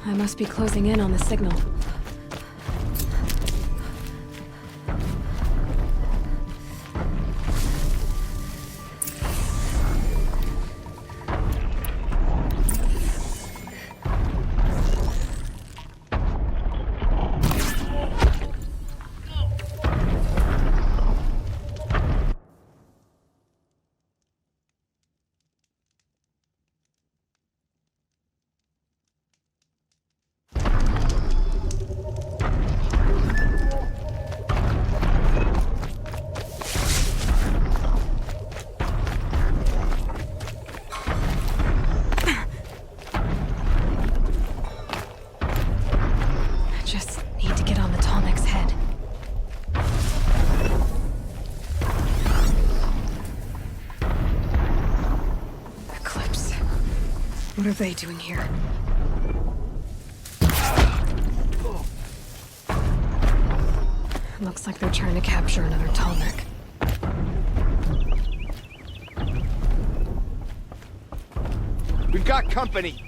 I must be closing in on the signal. What are they doing here? Looks like they're trying to capture another Tallneck. We've got company!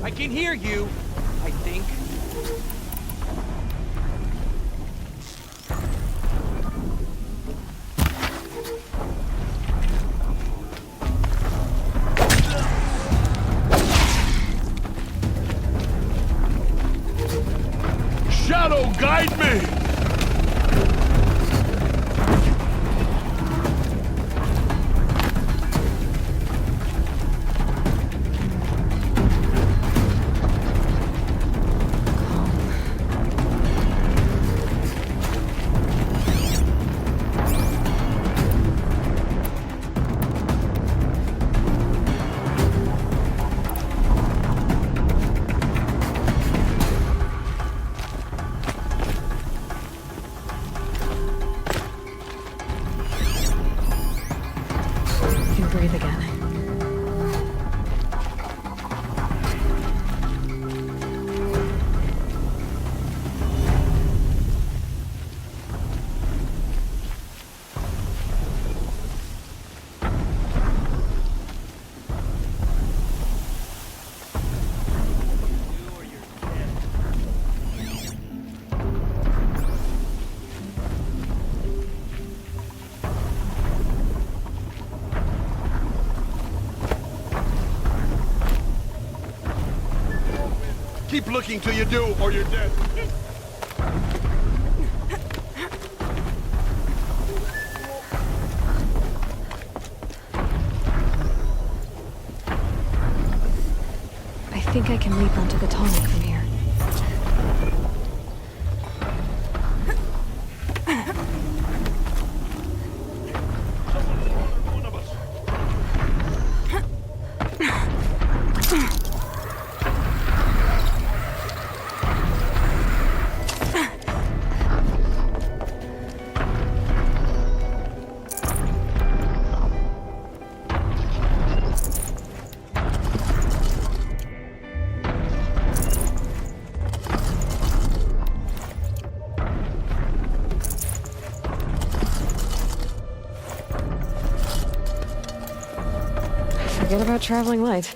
I can hear you, I think. Shadow, guide me! Keep looking till you do, or you're dead. I think I can leap onto the tonic from here. One of us. Forget about traveling light.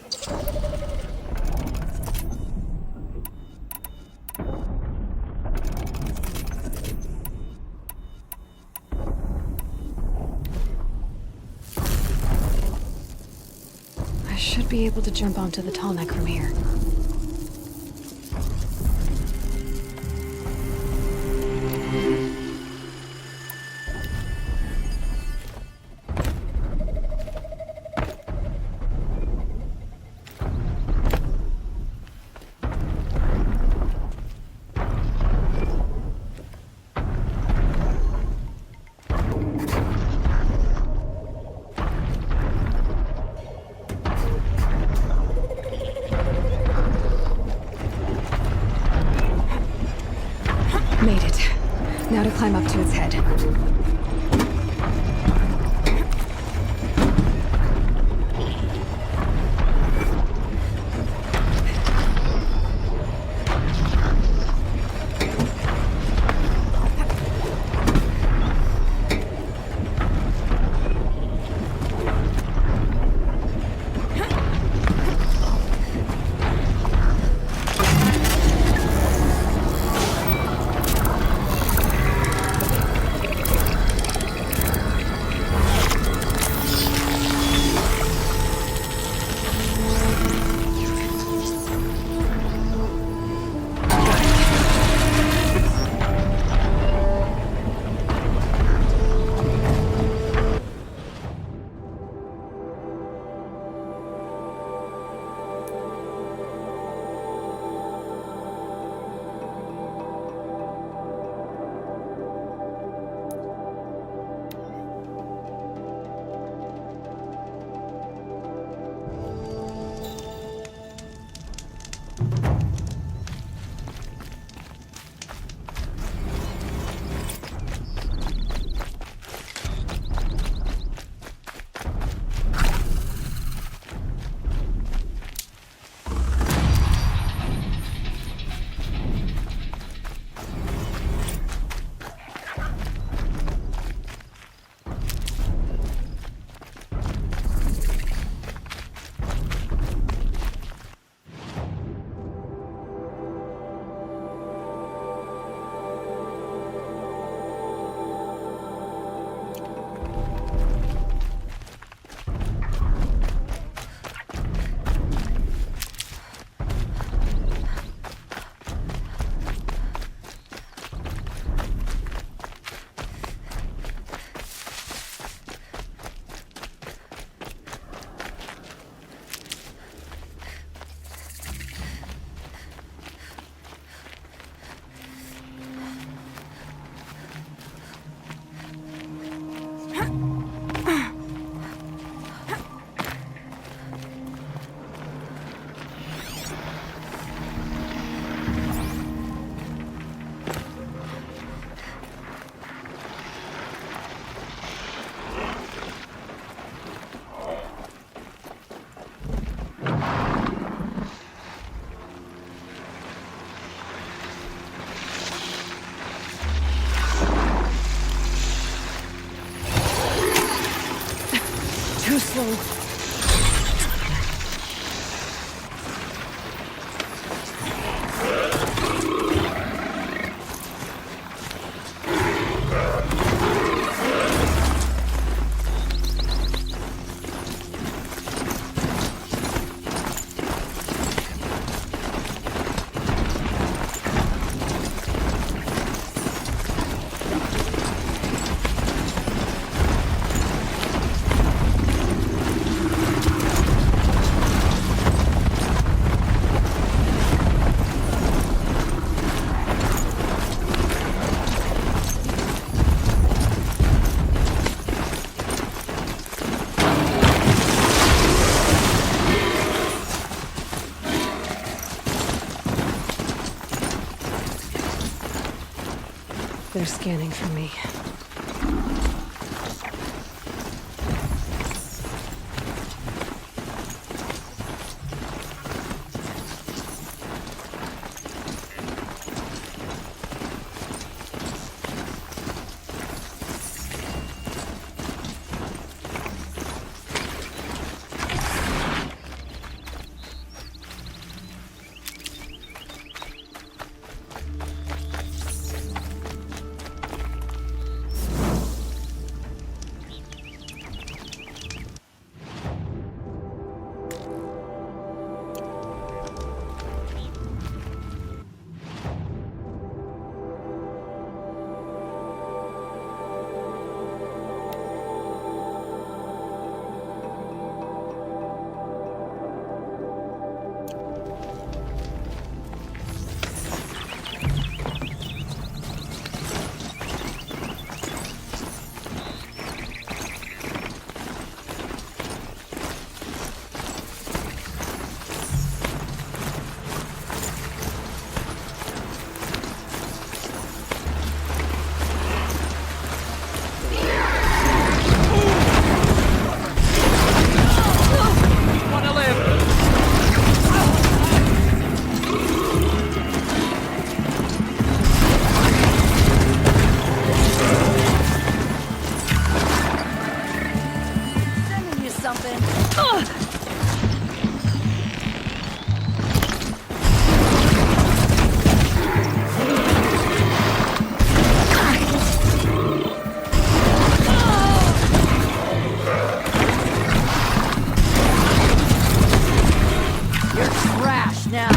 I should be able to jump onto the tallneck from here. Made it. Now to climb up to its head. Too slow. They're scanning for me. Wanna live? Sending you something. You're trash now.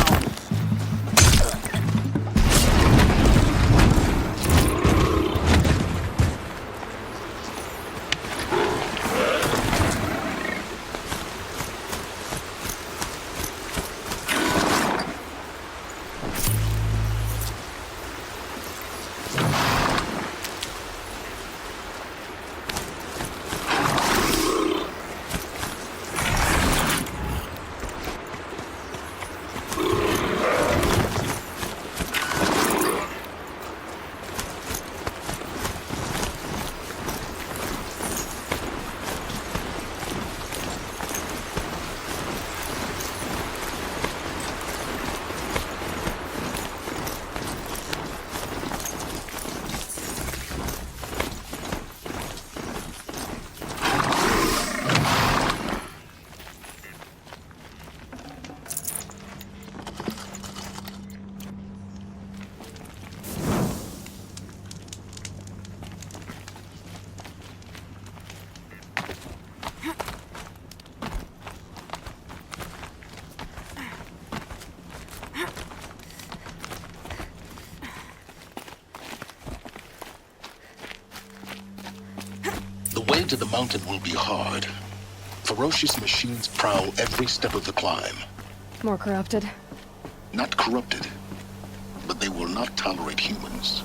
The way to the mountain will be hard. Ferocious machines prowl every step of the climb. More corrupted? Not corrupted, but they will not tolerate humans.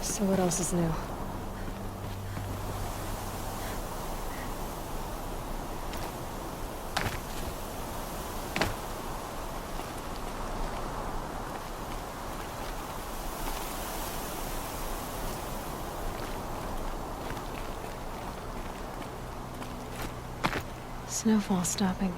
So what else is new? Snowfall stopping.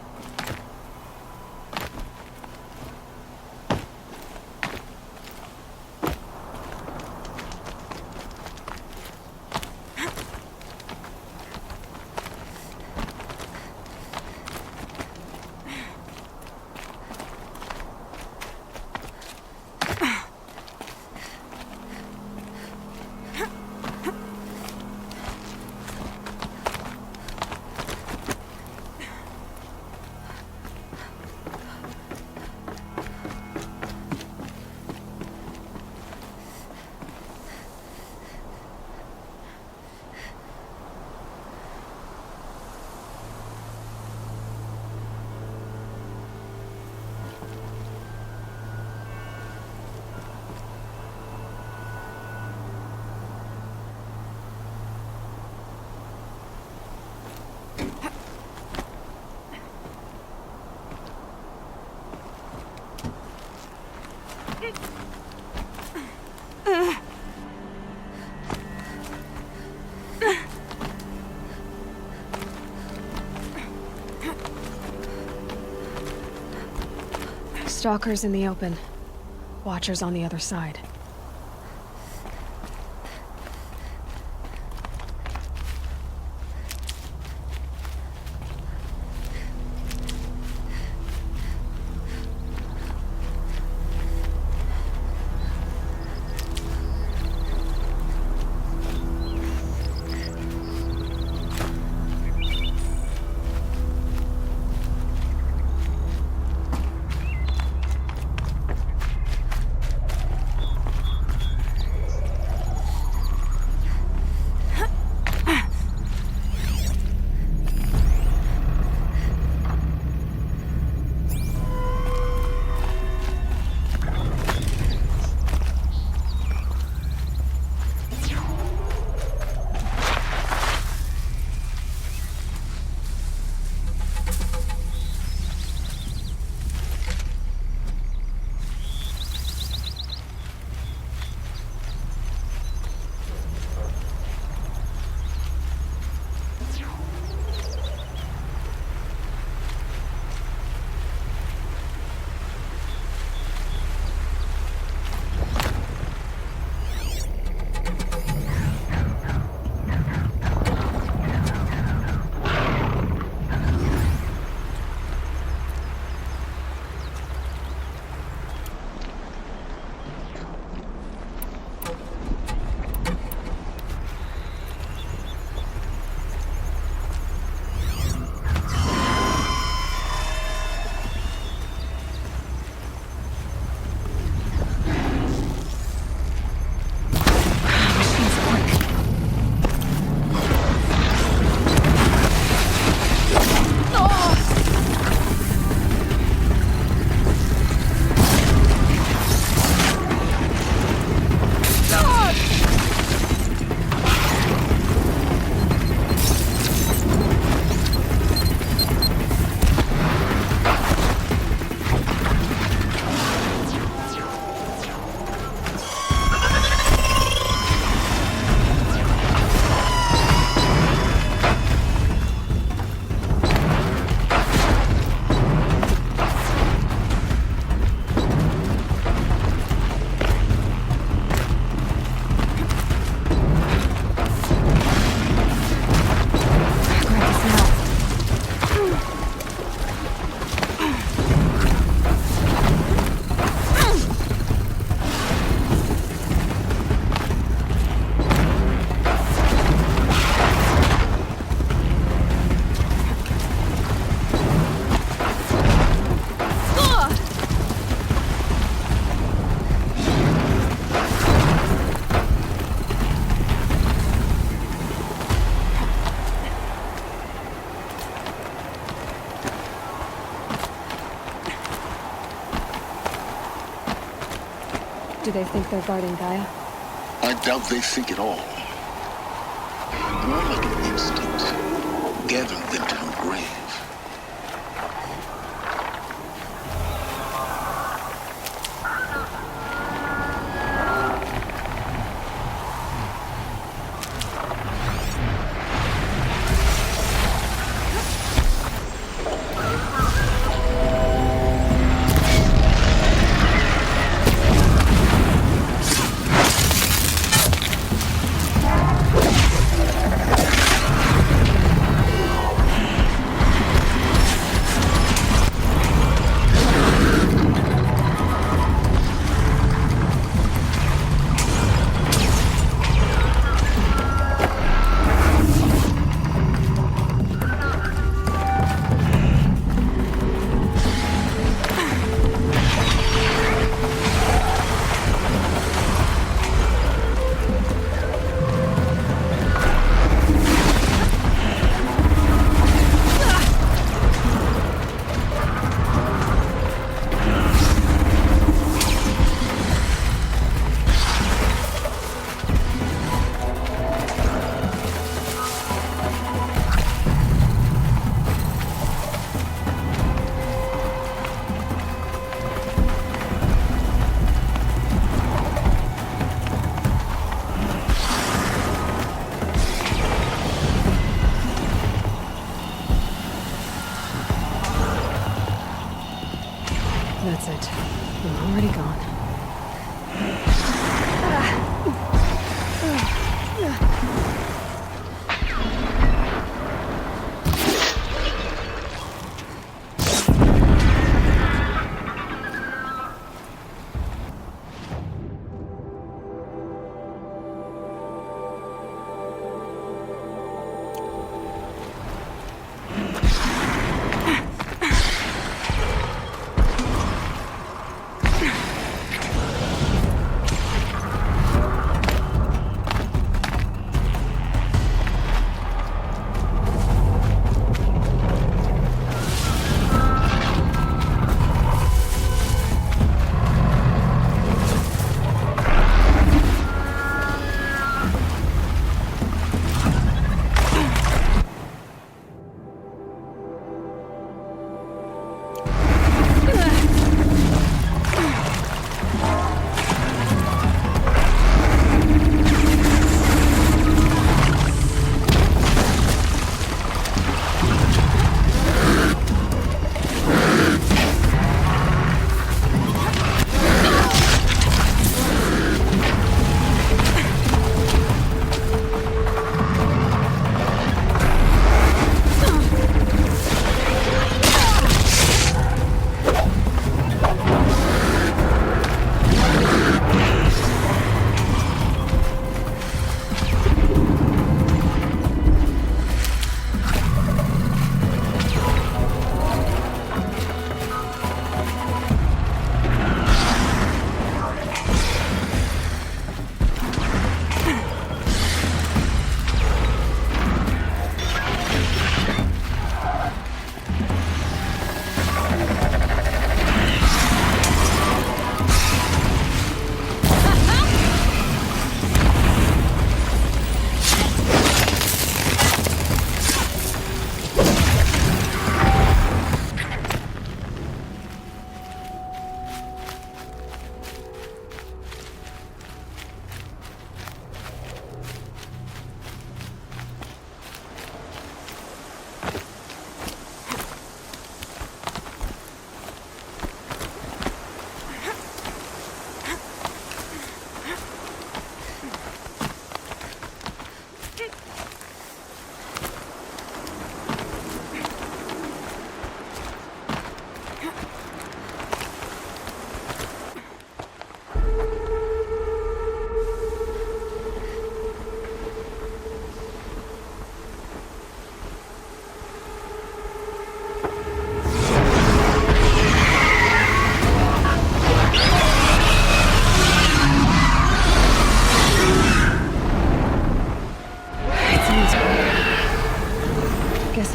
Stalkers in the open. Watchers on the other side. Do they think they're guarding Gaia? I doubt they think at all. More like an instinct, gathering them to her grave.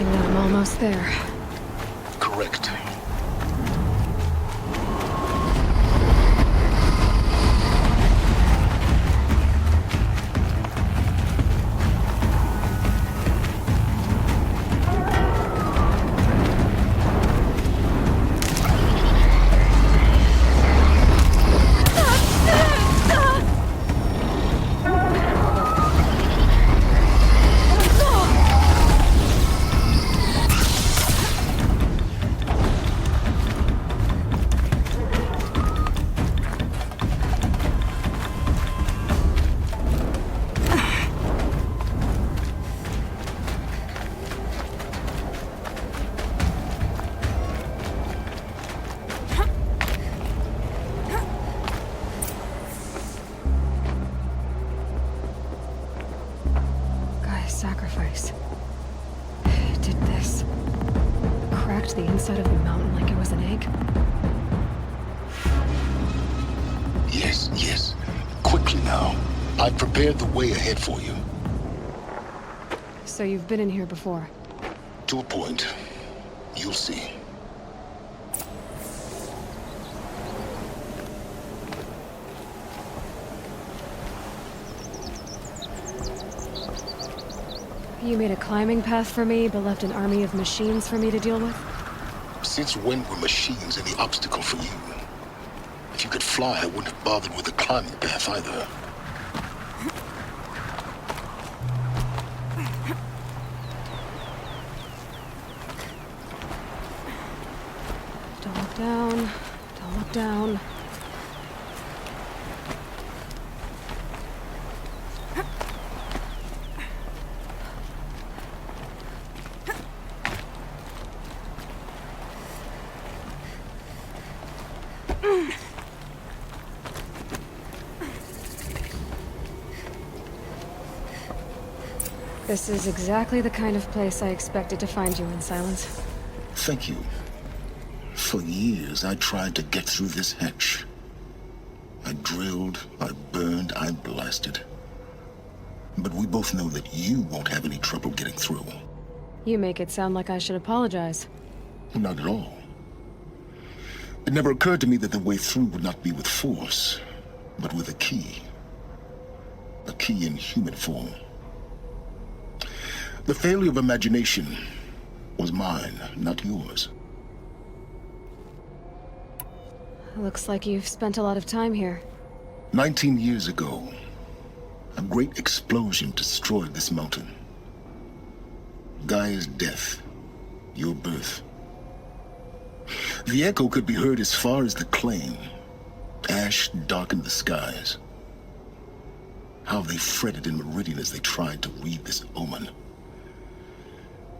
Guessing that I'm almost there. Correct. Sacrifice. It did this. Cracked the inside of the mountain like it was an egg. Yes, yes. Quickly now. I've prepared the way ahead for you. So you've been in here before? To a point. You'll see. You made a climbing path for me, but left an army of machines for me to deal with? Since when were machines any obstacle for you? If you could fly, I wouldn't have bothered with the climbing path either. Don't look down. Don't look down. This is exactly the kind of place I expected to find you in, Silence. Thank you. For years, I tried to get through this hatch. I drilled, I burned, I blasted. But we both know that you won't have any trouble getting through. You make it sound like I should apologize. Not at all. It never occurred to me that the way through would not be with force, but with a key. A key in human form. The failure of imagination was mine, not yours. Looks like you've spent a lot of time here. 19 years ago, a great explosion destroyed this mountain. Gaia's death, your birth. The echo could be heard as far as the claim. Ash darkened the skies. How they fretted in Meridian as they tried to read this omen.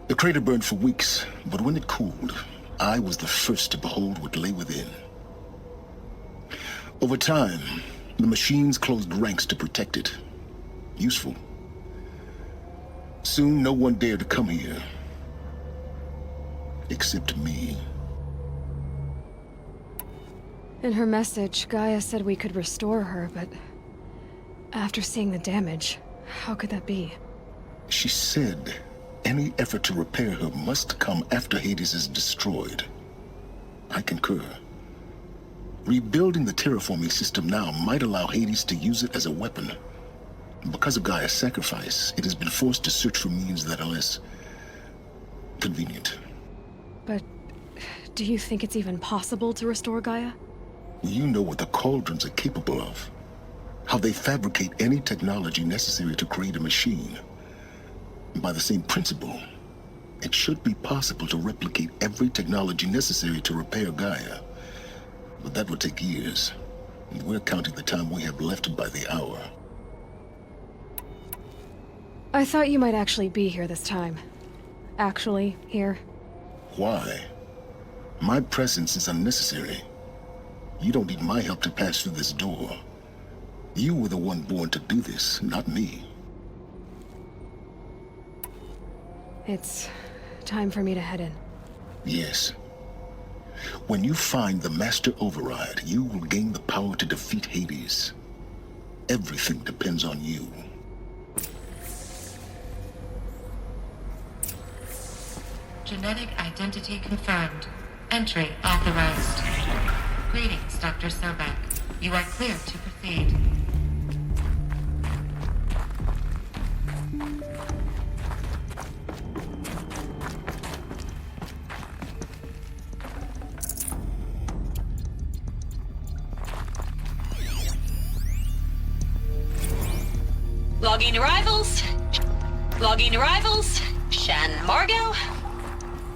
The crater burned for weeks, but when it cooled, I was the first to behold what lay within. Over time, the machines closed ranks to protect it. Useful. Soon, no one dared to come here. Except me. In her message, Gaia said we could restore her, but after seeing the damage, how could that be? She said any effort to repair her must come after Hades is destroyed. I concur. Rebuilding the terraforming system now might allow Hades to use it as a weapon. Because of Gaia's sacrifice, it has been forced to search for means that are less convenient. But do you think it's even possible to restore Gaia? You know what the Cauldrons are capable of. How they fabricate any technology necessary to create a machine. By the same principle, it should be possible to replicate every technology necessary to repair Gaia. But that would take years. And we're counting the time we have left by the hour. I thought you might actually be here this time. Actually, here. Why? My presence is unnecessary. You don't need my help to pass through this door. You were the one born to do this, not me. It's time for me to head in. Yes. When you find the Master Override, you will gain the power to defeat Hades. Everything depends on you. genetic identity confirmed. Entry authorized. Greetings, Dr. Sobek. You are clear to proceed. Logging arrivals. Logging arrivals. Shan Margot.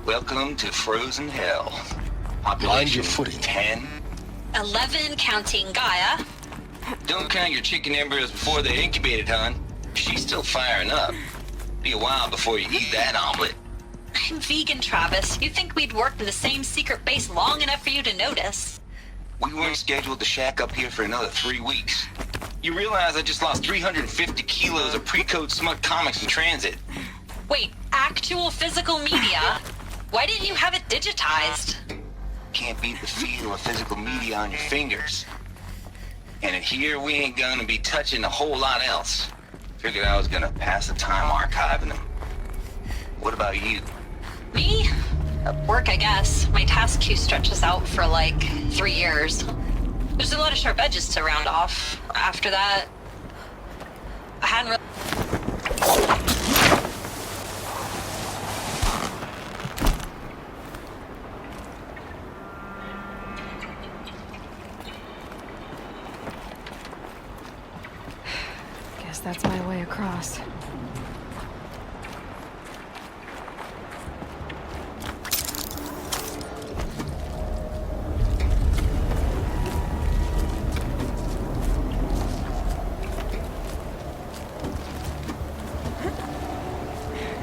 Welcome to Frozen Hell. Mind Population your footing. 10. 11 counting Gaia. Don't count your chicken embryos before they're incubated, hon. She's still firing up. Be a while before you eat that omelet. I'm vegan, Travis. You'd think we'd worked in the same secret base long enough for you to notice. We weren't scheduled to shack up here for another 3 weeks. You realize I just lost 350 kilos of pre-code smut comics in transit. Wait, actual physical media? Why didn't you have it digitized? Can't beat the feel of physical media on your fingers. And in here, we ain't gonna be touching a whole lot else. Figured I was gonna pass the time archiving them. What about you? Me? Work, I guess. My task queue stretches out for like 3 years. There's a lot of sharp edges to round off. After that, I hadn't really... Guess that's my way across.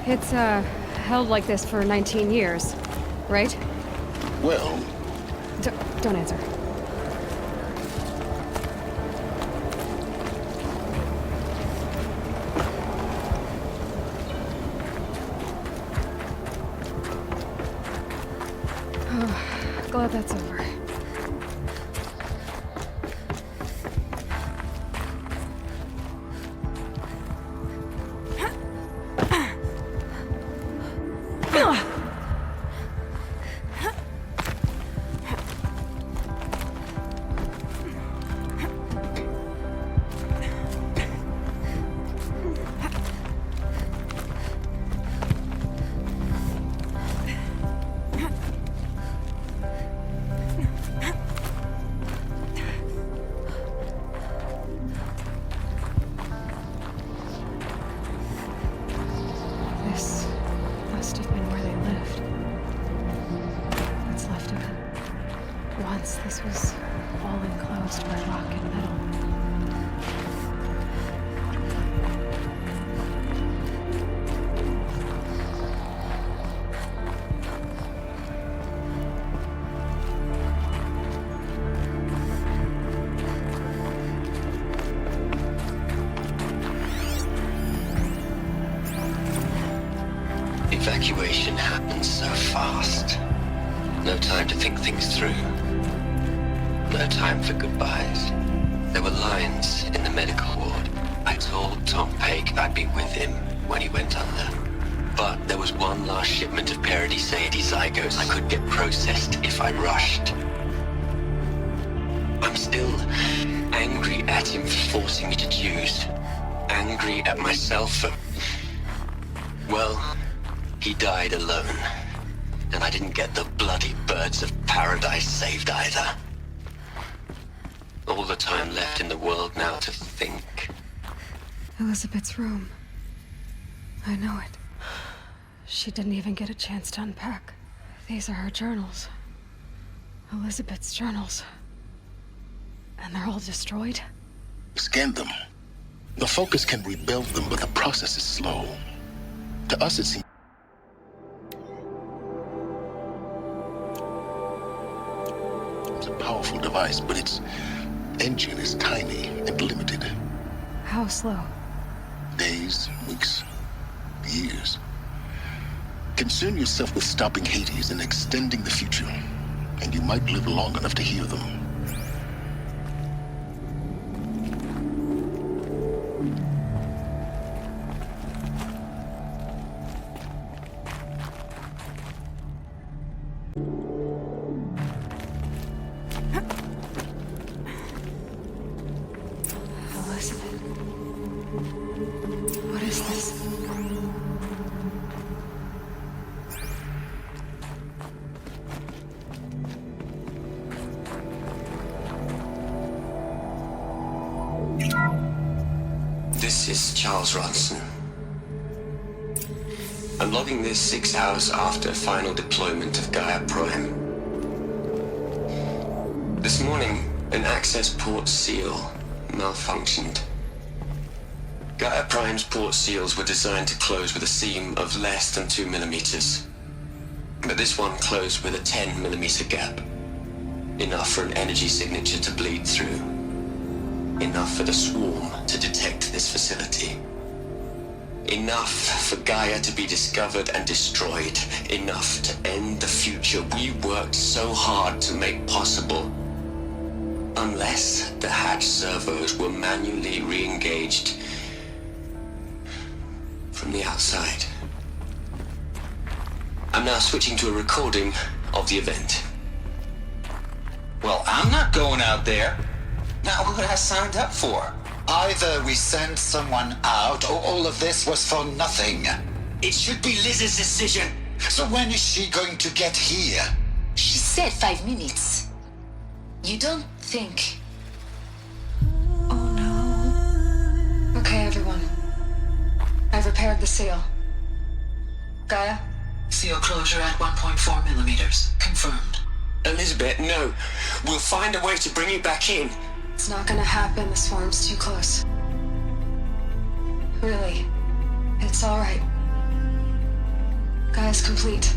It's, held like this for 19 years, right? Well, Don't answer. Oh, glad that's over. This must have been where they lived. What's left of it. Once this was all enclosed by rock and metal. Evacuation happened so fast. No time to think things through. No time for goodbyes. There were lines in the medical ward. I told Tom Pake I'd be with him when he went under. But there was one last shipment of Parody Sadie zygotes I could get processed if I rushed. I'm still angry at him for forcing me to choose. Angry at myself for... well... he died alone, and I didn't get the bloody birds of paradise saved either. All the time left in the world now to think. Elizabeth's room. I know it. She didn't even get a chance to unpack. These are her journals. Elizabeth's journals. And they're all destroyed? scan them. The Focus can rebuild them, but the process is slow. To us, it seems... it's a powerful device, but its engine is tiny and limited. How slow? Days, weeks, years. Concern yourself with stopping Hades and extending the future, and you might live long enough to hear them. What is this? This is Charles Ronson. I'm logging this 6 hours after final deployment of Gaia Prime. This morning, an access port seal malfunctioned. Gaia Prime's port seals were designed to close with a seam of less than 2 millimeters. But this one closed with a 10 millimeter gap. Enough for an energy signature to bleed through. Enough for the swarm to detect this facility. Enough for Gaia to be discovered and destroyed. Enough to end the future we worked so hard to make possible. Unless the hatch servos were manually re-engaged from the outside. I'm now switching to a recording of the event. Well, I'm not going out there. Not what I signed up for. Either we send someone out, or all of this was for nothing. It should be Liz's decision. So when is she going to get here? She said 5 minutes. You don't think... Oh no. Okay, everyone. I've repaired the seal. Gaia? Seal closure at 1.4 millimeters. Confirmed. Elizabeth, no. We'll find a way to bring you back in. It's not gonna happen. The swarm's too close. Really. It's alright. Gaia's complete.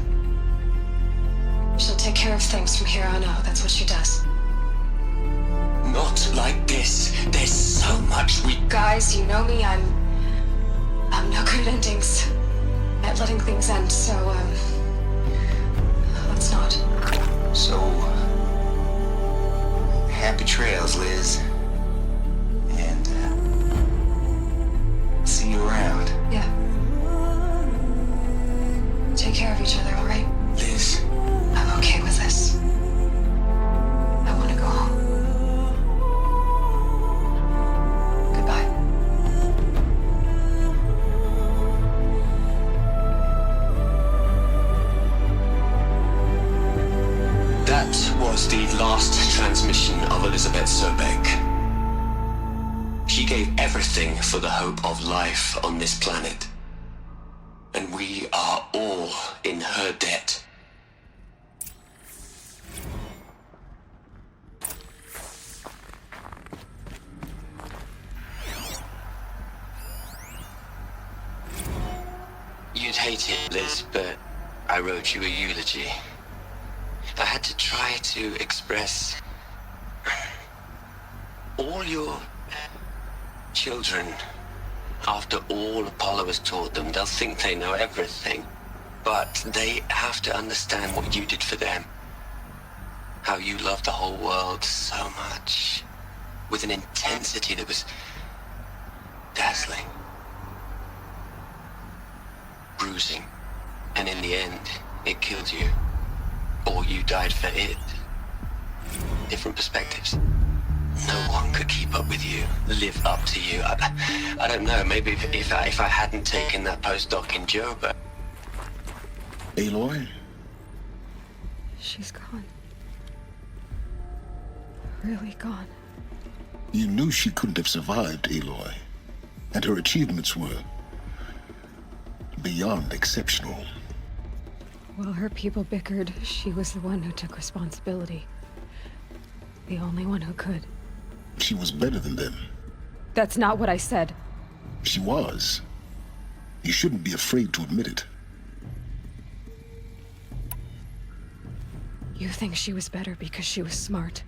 She'll take care of things from here on out. That's what she does. Not like this. There's so much we... Guys, you know me. I'm no good at endings. At letting things end, so, let's not. So, happy trails, Liz. And, see you around. Yeah. Take care of each other, alright? Liz. I'm okay with this. I want to go home. Goodbye. That was the last transmission of Elizabeth Sobek. She gave everything for the hope of life on this planet. And we are all in her debt. You'd hate it, Liz, but I wrote you a eulogy. I had to try to express all your children. After all Apollo has taught them, they'll think they know everything. But they have to understand what you did for them. How you loved the whole world so much. With an intensity that was dazzling. Bruising. And in the end, it killed you. Or you died for it. Different perspectives. No one could keep up with you, live up to you. I don't know, maybe if I hadn't taken that postdoc in Joba. Aloy? She's gone. Really gone. You knew she couldn't have survived, Aloy. And her achievements were beyond exceptional. While her people bickered, she was the one who took responsibility. The only one who could. She was better than them. That's not what I said. She was. You shouldn't be afraid to admit it. You think she was better because she was smart,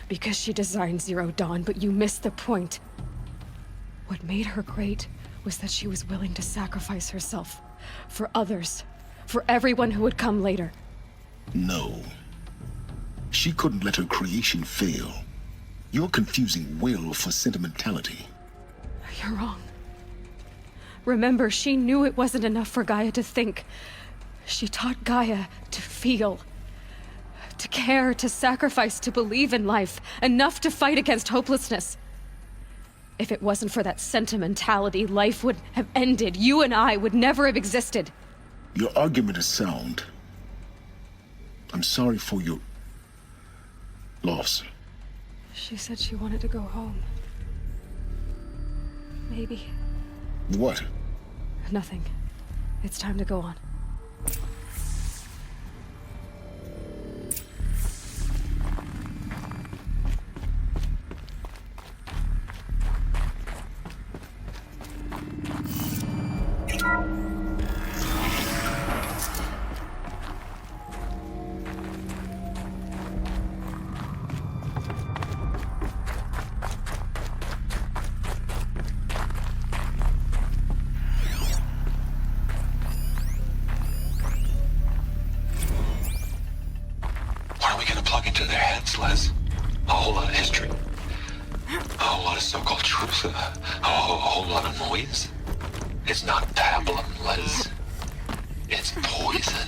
because she designed Zero Dawn, but you missed the point. What made her great was that she was willing to sacrifice herself for others, for everyone who would come later. No. She couldn't let her creation fail. You're confusing will for sentimentality. You're wrong. Remember, she knew it wasn't enough for Gaia to think. She taught Gaia to feel. To care, to sacrifice, to believe in life. Enough to fight against hopelessness. If it wasn't for that sentimentality, life would have ended. You and I would never have existed. Your argument is sound. I'm sorry for your loss. She said she wanted to go home. Maybe. What? Nothing. It's time to go on. What are we gonna plug into their heads, Les? A whole lot of history. A whole lot of so-called truth. A whole lot of noise. It's not pablum, Les. It's poison.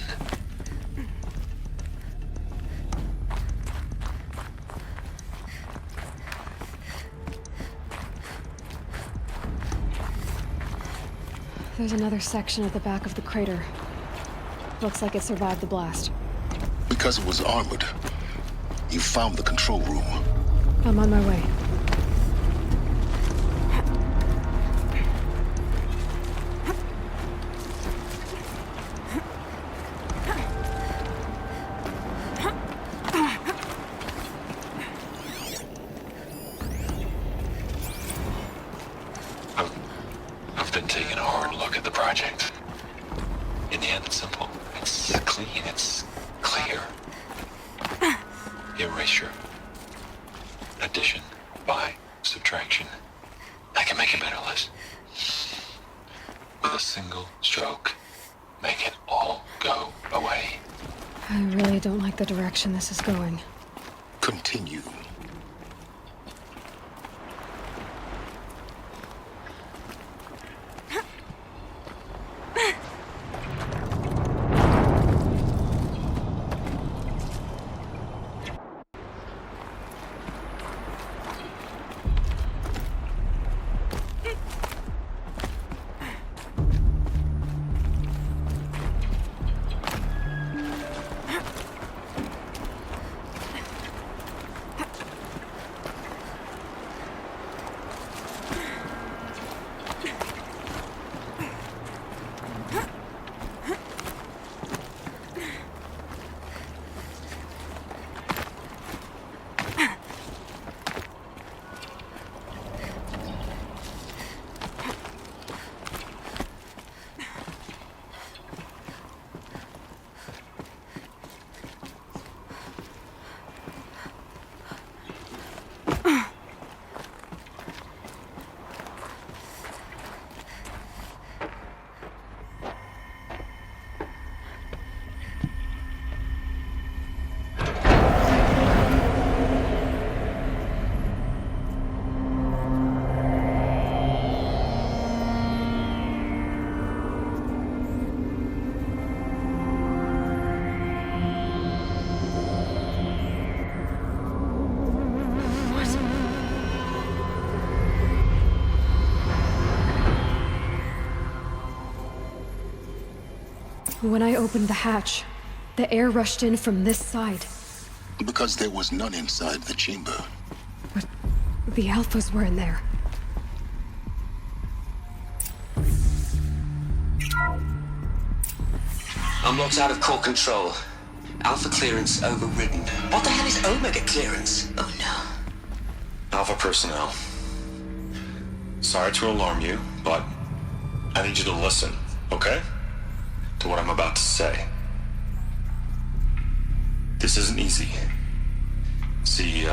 There's another section at the back of the crater. Looks like it survived the blast. Because it was armored. You found the control room. I'm on my way. I've been taking a hard look at the project. In the end, it's simple. It's clean. It's clear. Erasure. Addition. By. Subtraction. I can make it better, Liz. With a single stroke, make it all go away. I really don't like the direction this is going. Continue. When I opened the hatch, the air rushed in from this side. Because there was none inside the chamber. But the Alphas were in there. Unlocked out of core control. Alpha clearance overridden. What the hell is Omega clearance? Oh no. Alpha personnel. Sorry to alarm you, but I need you to listen, okay? To what I'm about to say. This isn't easy. See,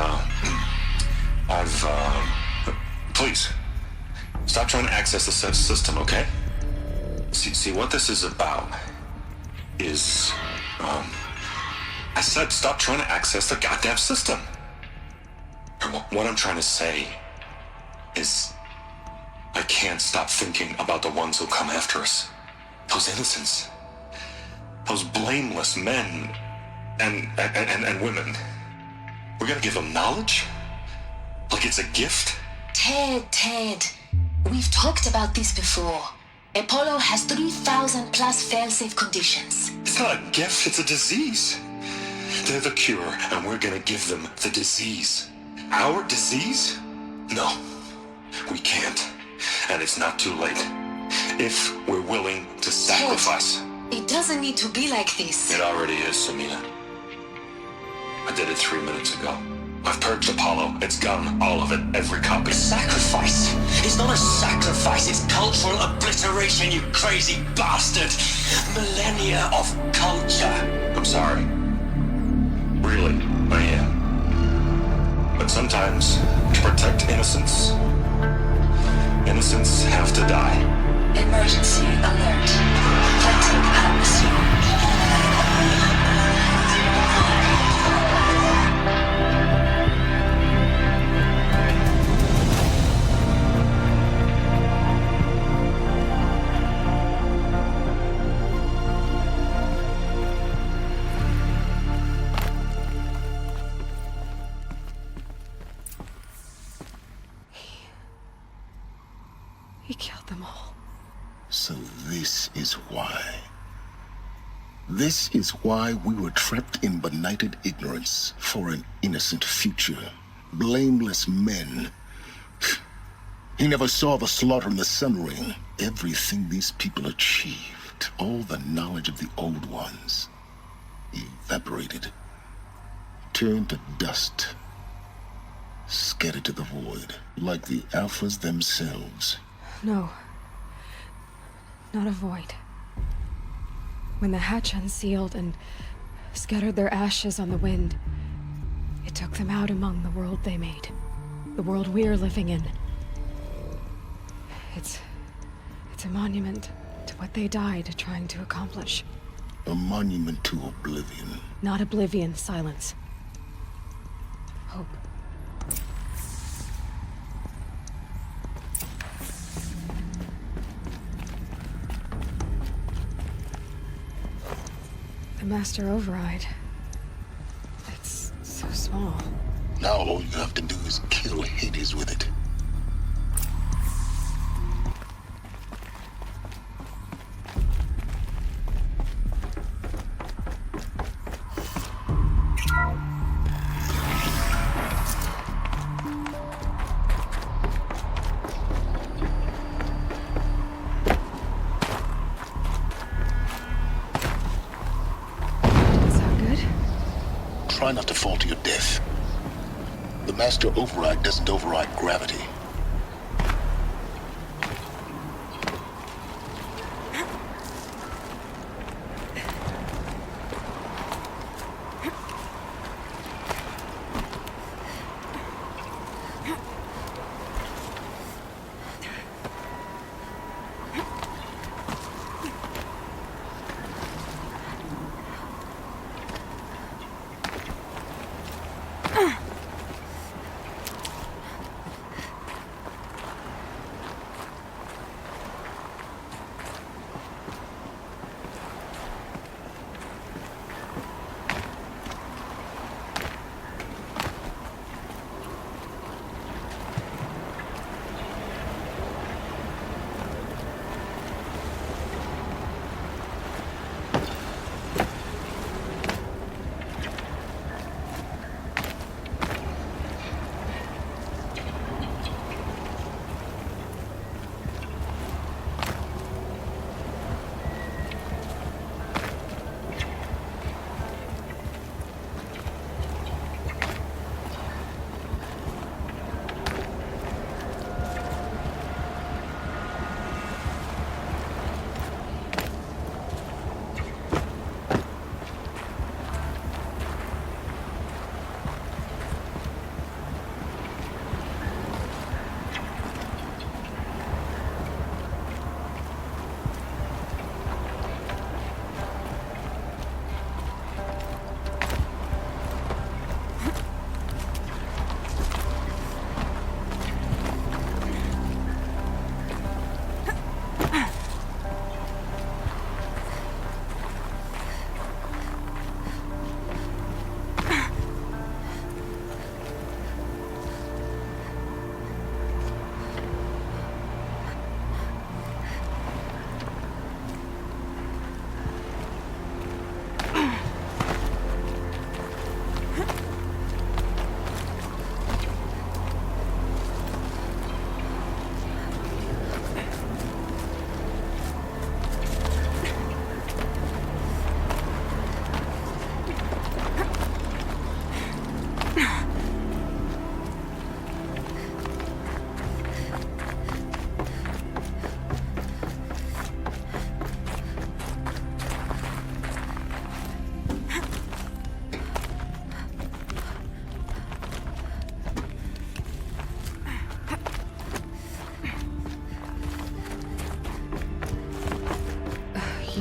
please, stop trying to access the system, okay? See, what this is about is, I said stop trying to access the goddamn system. And what I'm trying to say is, I can't stop thinking about the ones who come after us. Those innocents. Those blameless men and women. We're gonna give them knowledge? Like it's a gift? Ted. We've talked about this before. Apollo has 3,000 plus fail-safe conditions. It's not a gift, it's a disease. They're the cure, and we're gonna give them the disease. Our disease? No, we can't. And it's not too late. If we're willing to sacrifice. It doesn't need to be like this. It already is, Samina. I did it 3 minutes ago. I've purged Apollo. It's gone. All of it. Every copy. Sacrifice? It's not a sacrifice, it's cultural obliteration, you crazy bastard! Millennia of culture! I'm sorry. Really, I am. But sometimes, to protect innocence, innocents have to die. Emergency alert. Planting atmosphere. He killed them all. So this is why. This is why we were trapped in benighted ignorance for an innocent future. Blameless men. He never saw the slaughter in the Sun Ring. Everything these people achieved, all the knowledge of the old ones, evaporated, turned to dust, scattered to the void, like the Alphas themselves. No. Not a void. When the hatch unsealed and scattered their ashes on the wind, it took them out among the world they made. The world we're living in. It's a monument to what they died trying to accomplish. A monument to oblivion. Not oblivion, silence. Hope. The master override. It's so small. Now all you have to do is kill Hades with it. Try not to fall to your death. The master override doesn't override gravity.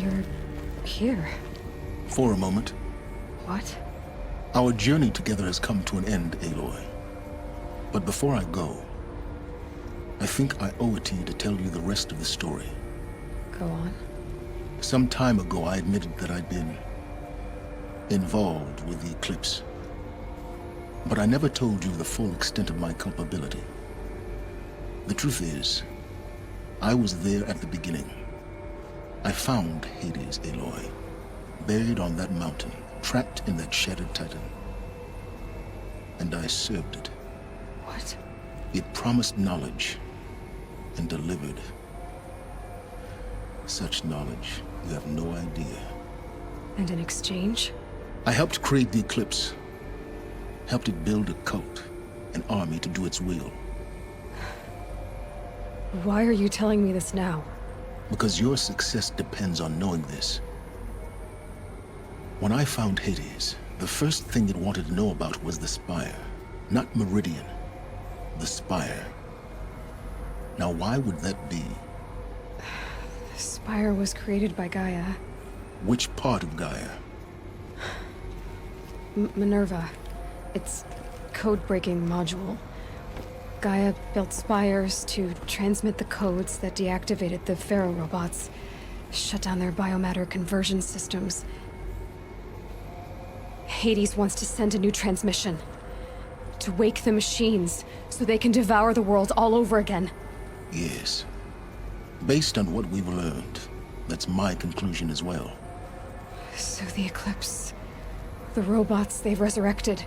You're here. For a moment. What? Our journey together has come to an end, Aloy. But before I go, I think I owe it to you to tell you the rest of the story. Go on. Some time ago, I admitted that I'd been involved with the eclipse. But I never told you the full extent of my culpability. The truth is, I was there at the beginning. I found Hades, Aloy, buried on that mountain, trapped in that shattered titan. And I served it. What? It promised knowledge and delivered. Such knowledge, you have no idea. And in exchange? I helped create the eclipse. Helped it build a cult, an army to do its will. Why are you telling me this now? Because your success depends on knowing this. When I found Hades, the first thing it wanted to know about was the Spire. Not Meridian. The Spire. Now why would that be? The Spire was created by Gaia. Which part of Gaia? Minerva. Its code-breaking module. Gaia built spires to transmit the codes that deactivated the Pharaoh robots, shut down their biomatter conversion systems. Hades wants to send a new transmission. To wake the machines, so they can devour the world all over again. Yes. Based on what we've learned, that's my conclusion as well. So the Eclipse... the robots they've resurrected...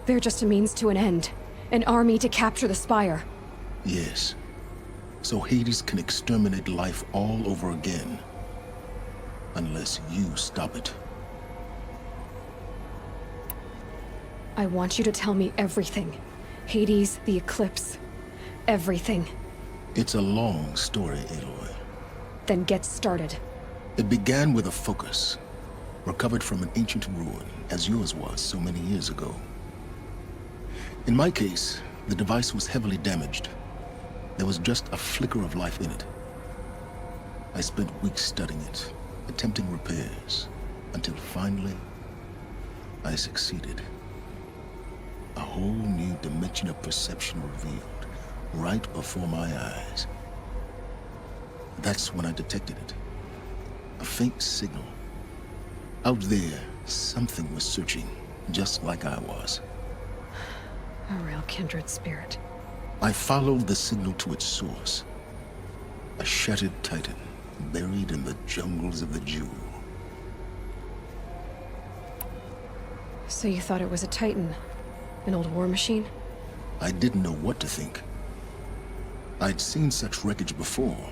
they're just a means to an end. An army to capture the Spire. Yes. So Hades can exterminate life all over again. Unless you stop it. I want you to tell me everything. Hades, the Eclipse. Everything. It's a long story, Aloy. Then get started. It began with a focus. Recovered from an ancient ruin, as yours was so many years ago. In my case, the device was heavily damaged. There was just a flicker of life in it. I spent weeks studying it, attempting repairs, until finally, I succeeded. A whole new dimension of perception revealed, right before my eyes. That's when I detected it. A faint signal. Out there, something was searching, just like I was. A real kindred spirit. I followed the signal to its source. A shattered titan, buried in the jungles of the Jewel. So you thought it was a Titan? An old war machine? I didn't know what to think. I'd seen such wreckage before.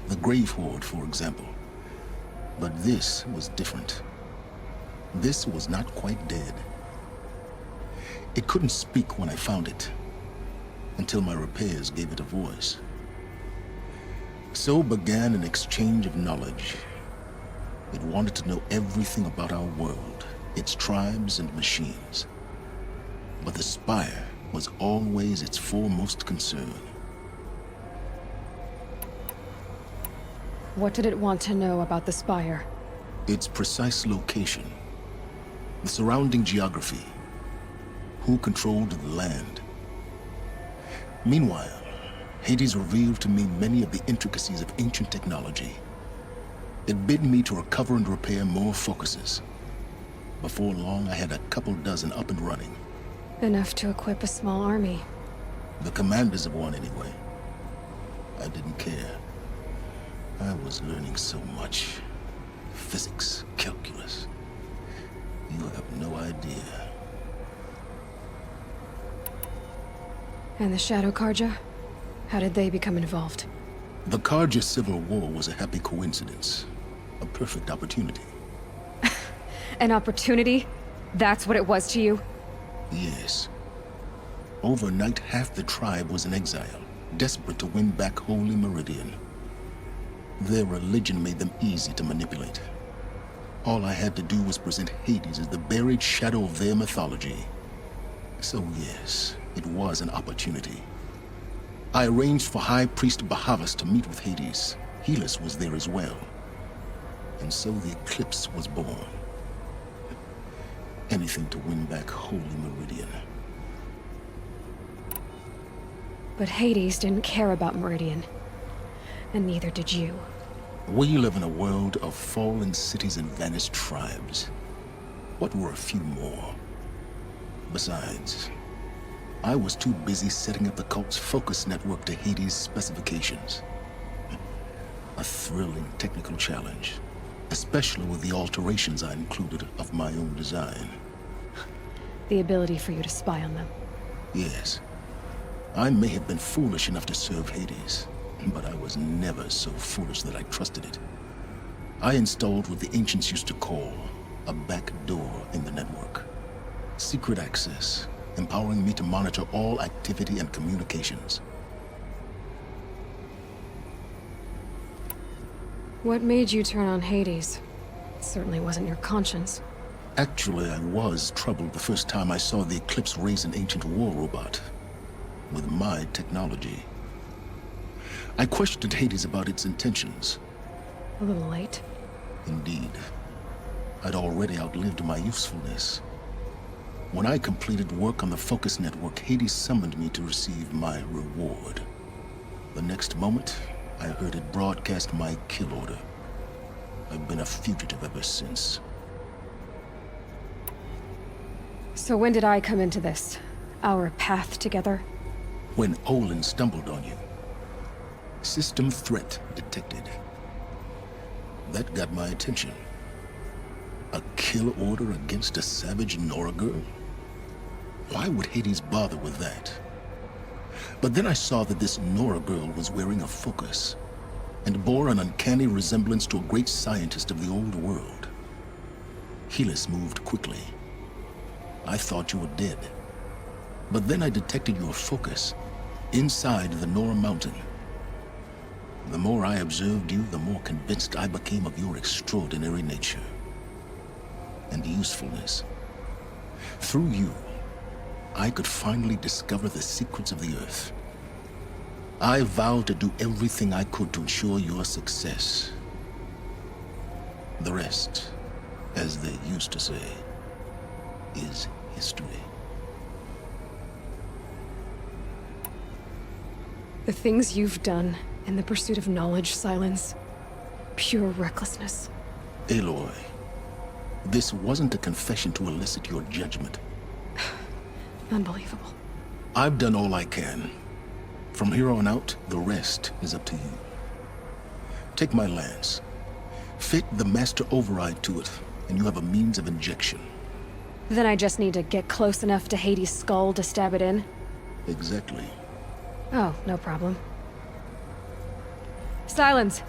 The Grave Horde, for example. But this was different. This was not quite dead. It couldn't speak when I found it, until my repairs gave it a voice. So began an exchange of knowledge. It wanted to know everything about our world, its tribes and machines. But the Spire was always its foremost concern. What did it want to know about the Spire? Its precise location, the surrounding geography, who controlled the land. Meanwhile, Hades revealed to me many of the intricacies of ancient technology. It bid me to recover and repair more focuses. Before long, I had a couple dozen up and running. Enough to equip a small army. The commanders of one, anyway. I didn't care. I was learning so much. Physics, calculus. You have no idea. And the Shadow Karja? How did they become involved? The Karja Civil War was a happy coincidence. A perfect opportunity. An opportunity? That's what it was to you? Yes. Overnight, half the tribe was in exile, desperate to win back Holy Meridian. Their religion made them easy to manipulate. All I had to do was present Hades as the buried shadow of their mythology. So yes, it was an opportunity. I arranged for High Priest Bahavas to meet with Hades. Helis was there as well. And so the eclipse was born. Anything to win back Holy Meridian. But Hades didn't care about Meridian. And neither did you. We live in a world of fallen cities and vanished tribes. What were a few more? Besides, I was too busy setting up the cult's focus network to Hades' specifications. A thrilling technical challenge, especially with the alterations I included of my own design. The ability for you to spy on them. Yes. I may have been foolish enough to serve Hades, but I was never so foolish that I trusted it. I installed what the ancients used to call a back door in the network. Secret access, empowering me to monitor all activity and communications. What made you turn on Hades? It certainly wasn't your conscience. Actually, I was troubled the first time I saw the Eclipse raise an ancient war robot. With my technology. I questioned Hades about its intentions. A little late. Indeed. I'd already outlived my usefulness. When I completed work on the Focus Network, Hades summoned me to receive my reward. The next moment, I heard it broadcast my kill order. I've been a fugitive ever since. So when did I come into this? Our path together? When Olin stumbled on you. System threat detected. That got my attention. A kill order against a savage Nora girl? Why would Hades bother with that? But then I saw that this Nora girl was wearing a focus, and bore an uncanny resemblance to a great scientist of the old world. Helis moved quickly. I thought you were dead. But then I detected your focus inside the Nora mountain. The more I observed you, the more convinced I became of your extraordinary nature and usefulness. Through you, I could finally discover the secrets of the Earth. I vowed to do everything I could to ensure your success. The rest, as they used to say, is history. The things you've done in the pursuit of knowledge, Silence. Pure recklessness. Aloy, this wasn't a confession to elicit your judgment. Unbelievable. I've done all I can. From here on out, the rest is up to you. Take my lance. Fit the master override to it, and you have a means of injection. Then I just need to get close enough to Hades' skull to stab it in? Exactly. Oh, no problem. Silence!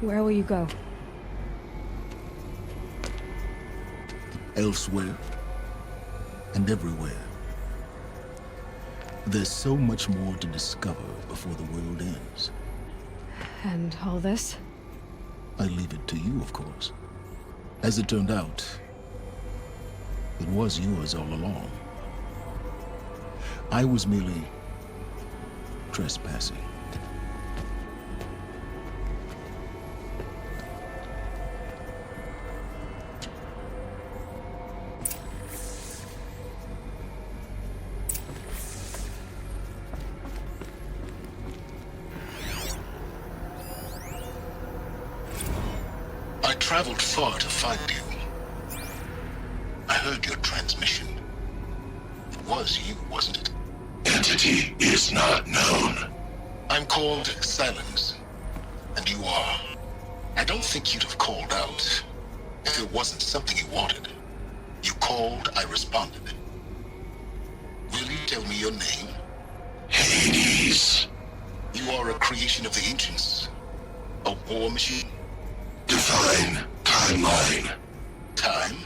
Where will you go? Elsewhere. And everywhere. There's so much more to discover before the world ends. And all this? I leave it to you, of course. As it turned out, it was yours all along. I was merely trespassing. I traveled far to find you. I heard your transmission. It was you, wasn't it? Entity is not known. I'm called Silence, and you are. I don't think you'd have called out if it wasn't something you wanted. You called, I responded. Will you tell me your name? Hades. You are a creation of the ancients. A war machine? Define timeline. Time?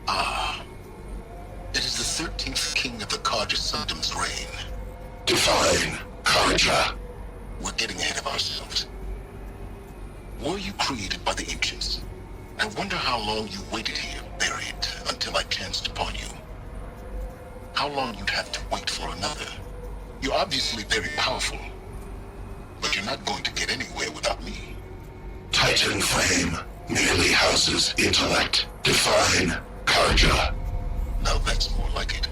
Ah. It is the 13th king of the Karja Sanctum's reign. Define Karja. We're getting ahead of ourselves. Were you created by the ancients? I wonder how long you waited here, buried, until I chanced upon you. How long you'd have to wait for another. You're obviously very powerful, but you're not going to get anywhere without Titan flame merely houses intellect. Define, Karja. Now that's more like it.